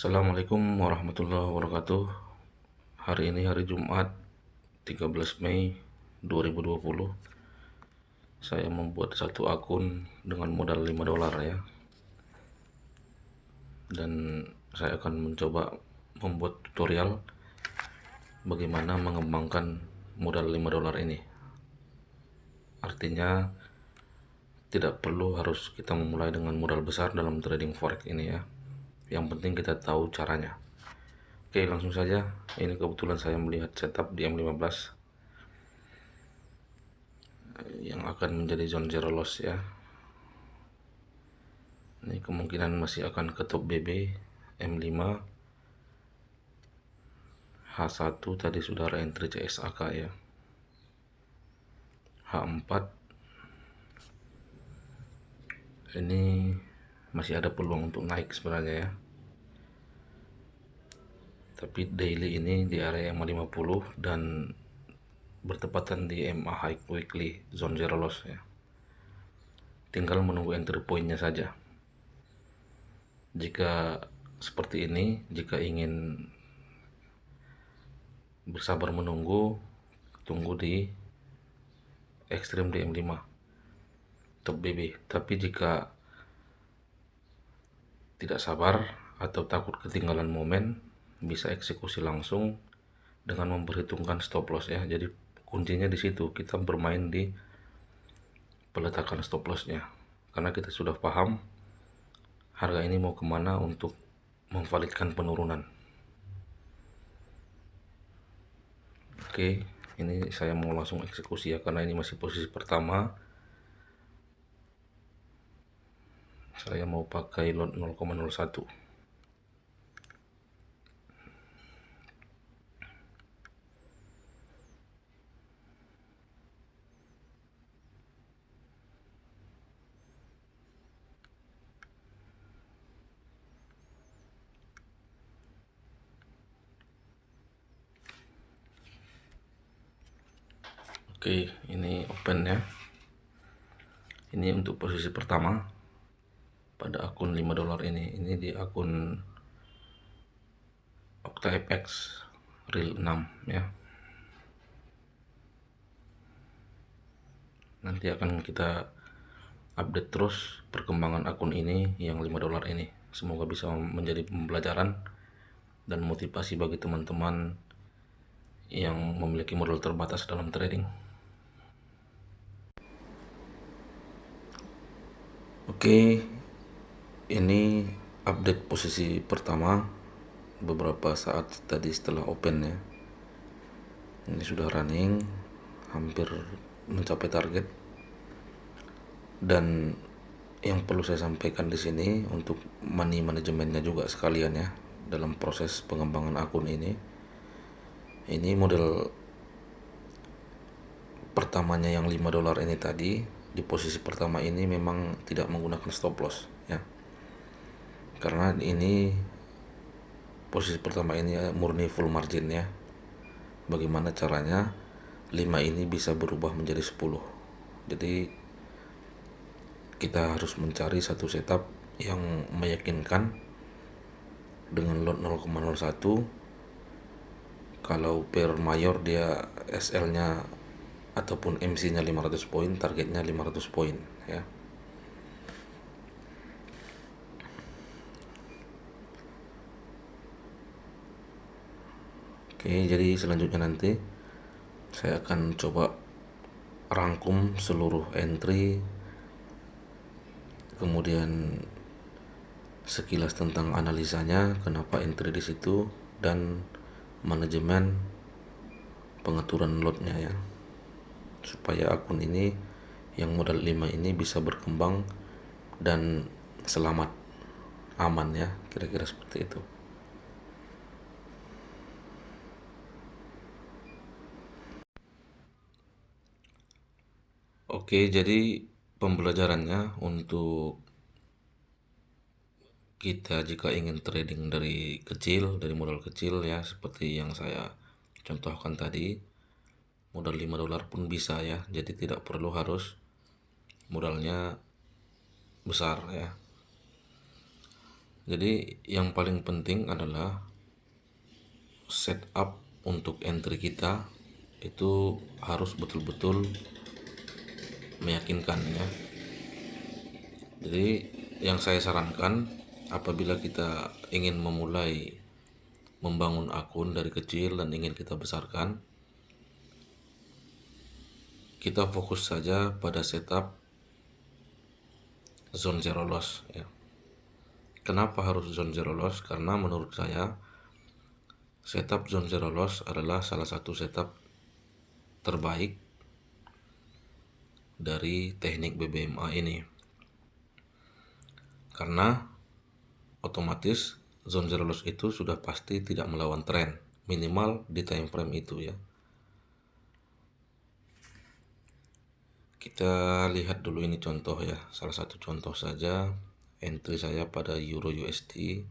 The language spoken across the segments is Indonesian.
Assalamualaikum warahmatullahi wabarakatuh. Hari ini hari Jumat 13 Mei 2020. Saya membuat satu akun dengan modal 5 dolar ya. Dan saya akan mencoba membuat tutorial bagaimana mengembangkan modal 5 dolar ini. Artinya tidak perlu harus kita memulai dengan modal besar dalam trading forex ini ya. Yang penting kita tahu caranya. Oke, langsung saja. Ini kebetulan saya melihat setup di M15 yang akan menjadi zone zero loss ya. Ini kemungkinan masih akan ke top BB M5 H1 tadi sudah entry CSAK ya. H4 ini masih ada peluang untuk naik sebenarnya ya. Tapi daily ini di area MA50 dan bertepatan di MA high weekly zone zero loss ya. Tinggal menunggu entry pointnya saja. Jika seperti ini, jika ingin bersabar menunggu, tunggu di ekstrim di M5 top BB. Tapi jika tidak sabar atau takut ketinggalan momen, bisa eksekusi langsung dengan memperhitungkan stop loss ya. Jadi kuncinya di situ, kita bermain di peletakan stop lossnya, karena kita sudah paham harga ini mau kemana untuk memvalidkan penurunan. Oke, ini saya mau langsung eksekusi ya, karena ini masih posisi pertama. Saya mau pakai lot 0,01. Oke, ini open ya. Ini untuk posisi pertama pada akun 5 dolar ini. Ini di akun OctaFX Real 6 ya. Nanti akan kita update terus perkembangan akun ini yang 5 dolar ini. Semoga bisa menjadi pembelajaran dan motivasi bagi teman-teman yang memiliki modal terbatas dalam trading. Oke, ini update posisi pertama beberapa saat tadi setelah open ya. Ini sudah running, hampir mencapai target. Dan yang perlu saya sampaikan di sini untuk money manajemennya juga sekalian ya dalam proses pengembangan akun ini. Ini model pertamanya yang 5 dolar ini tadi, di posisi pertama ini memang tidak menggunakan stop loss ya. Karena ini posisi pertama ini murni full margin ya. Bagaimana caranya 5 ini bisa berubah menjadi 10. Jadi kita harus mencari satu setup yang meyakinkan dengan lot 0,01. Kalau per mayor dia SL nya ataupun MC nya 500 poin, targetnya 500 poin ya. Oke, jadi selanjutnya nanti saya akan coba rangkum seluruh entry, kemudian sekilas tentang analisanya, kenapa entry di situ, dan manajemen pengaturan lotnya ya, supaya akun ini yang modal 5 ini bisa berkembang dan selamat, aman ya, kira-kira seperti itu. Oke, jadi pembelajarannya untuk kita jika ingin trading dari kecil, dari modal kecil ya, seperti yang saya contohkan tadi, modal 5 dolar pun bisa ya. Jadi tidak perlu harus modalnya besar ya. Jadi yang paling penting adalah setup untuk entry kita itu harus betul-betul meyakinkan ya. Jadi yang saya sarankan apabila kita ingin memulai membangun akun dari kecil dan ingin kita besarkan, kita fokus saja pada setup zone zero loss ya. Kenapa harus zone zero loss? Karena menurut saya setup zone zero loss adalah salah satu setup terbaik dari teknik BBMA ini. Karena otomatis zone zero loss itu sudah pasti tidak melawan tren, minimal di time frame itu ya. Kita lihat dulu ini contoh ya, salah satu contoh saja entry saya pada Euro USD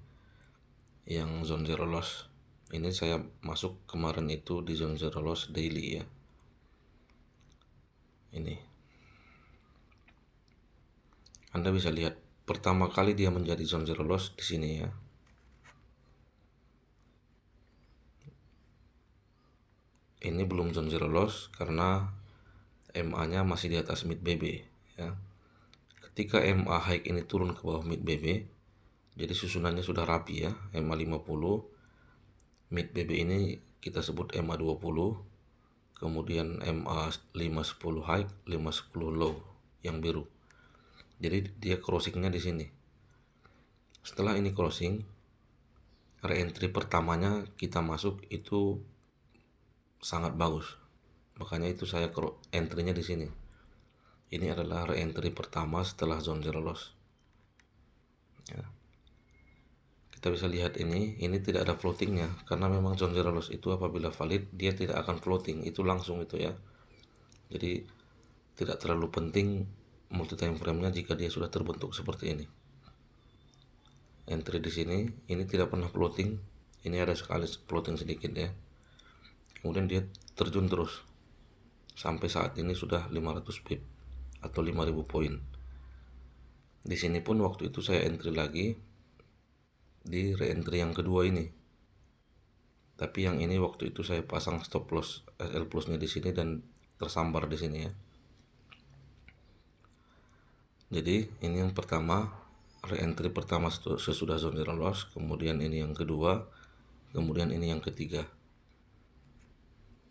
yang zone zero loss. Ini saya masuk kemarin itu di zone zero loss daily ya. Ini Anda bisa lihat pertama kali dia menjadi zone zero loss di sini ya. Ini belum zone zero loss karena MA-nya masih di atas mid BB ya. Ketika MA high ini turun ke bawah mid BB, jadi susunannya sudah rapi ya. MA 50, mid BB ini kita sebut MA 20, kemudian MA 510 high, 510 low yang biru. Jadi dia crossingnya di sini. Setelah ini crossing, re-entry pertamanya kita masuk itu sangat bagus. Makanya itu saya entry-nya di sini. Ini adalah re-entry pertama setelah zone zero loss. Ya. Kita bisa lihat ini tidak ada floatingnya karena memang zone zero loss itu apabila valid dia tidak akan floating, itu langsung itu ya. Jadi tidak terlalu penting multi time frame-nya jika dia sudah terbentuk seperti ini. Entry di sini ini tidak pernah floating, ini ada sekali floating sedikit ya. Kemudian dia terjun terus sampai saat ini sudah 500 pip atau 5000 poin. Di sini pun waktu itu saya entry lagi di re-entry yang kedua ini. Tapi yang ini waktu itu saya pasang stop loss SL plusnya di sini dan tersambar di sini ya. Jadi ini yang pertama, re-entry pertama sesudah zone zero loss, kemudian ini yang kedua, kemudian ini yang ketiga.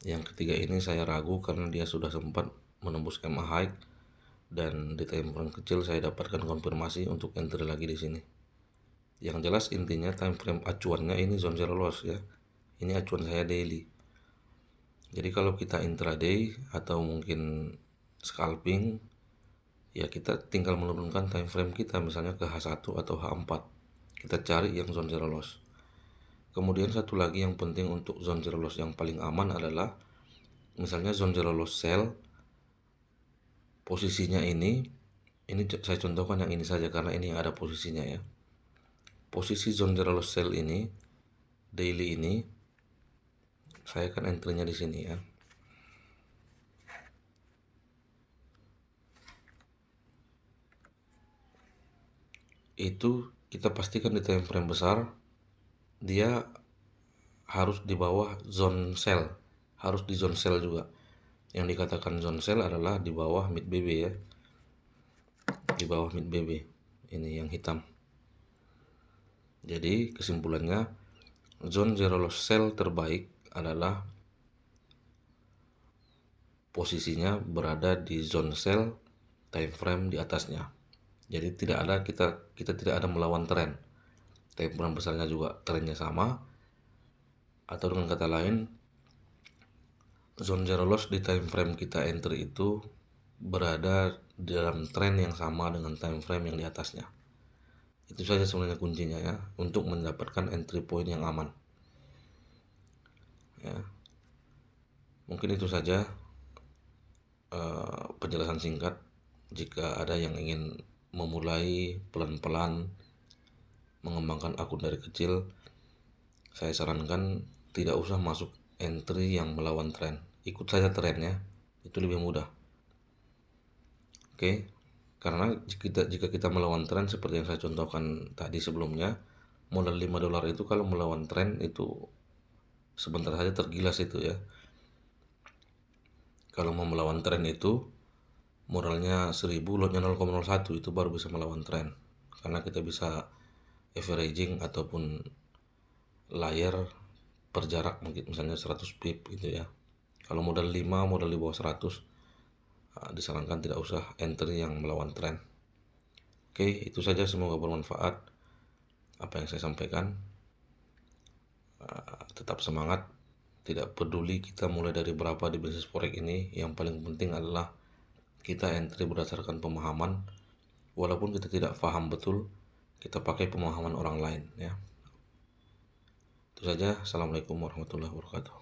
Yang ketiga ini saya ragu karena dia sudah sempat menembus MA high dan di time frame kecil saya dapatkan konfirmasi untuk entry lagi di sini. Yang jelas intinya time frame acuannya ini zone zero loss ya. Ini acuan saya daily. Jadi kalau kita intraday atau mungkin scalping ya kita tinggal menurunkan time frame kita misalnya ke H1 atau H4. Kita cari yang zone zero loss. Kemudian satu lagi yang penting untuk zone zero loss yang paling aman adalah misalnya zone zero loss sell posisinya ini saya contohkan yang ini saja karena ini yang ada posisinya ya. Posisi zone zero loss sell ini daily ini saya akan entry-nya di sini ya. Itu kita pastikan di time frame besar dia harus di bawah zone sell, harus di zone sell juga. Yang dikatakan zone sell adalah di bawah mid BB ya, di bawah mid BB ini yang hitam. Jadi kesimpulannya zone zero loss sell terbaik adalah posisinya berada di zone sell time frame di atasnya. Jadi tidak ada kita tidak ada melawan tren. Time frame besarnya juga trennya sama. Atau dengan kata lain, zone zero loss di time frame kita entry itu berada dalam tren yang sama dengan time frame yang di atasnya. Itu saja sebenarnya kuncinya ya untuk mendapatkan entry point yang aman. Ya. Mungkin itu saja penjelasan singkat. Jika ada yang ingin memulai pelan-pelan mengembangkan akun dari kecil, saya sarankan tidak usah masuk entry yang melawan tren. Ikut saja trennya, itu lebih mudah. Oke, karena jika kita melawan tren seperti yang saya contohkan tadi sebelumnya, modal $5 itu kalau melawan tren itu sebentar saja tergilas itu ya. Kalau mau melawan tren itu modalnya 1000, lotnya 0,01, itu baru bisa melawan tren. Karena kita bisa averaging ataupun layar per jarak mungkin misalnya 100 pip gitu ya. Kalau modal 5, modal di bawah 100, disarankan tidak usah entry yang melawan tren. Oke, itu saja, semoga bermanfaat apa yang saya sampaikan. Tetap semangat, tidak peduli kita mulai dari berapa di bisnis forex ini, yang paling penting adalah kita entry berdasarkan pemahaman. Walaupun kita tidak paham betul, kita pakai pemahaman orang lain ya. Itu saja. Assalamualaikum warahmatullahi wabarakatuh.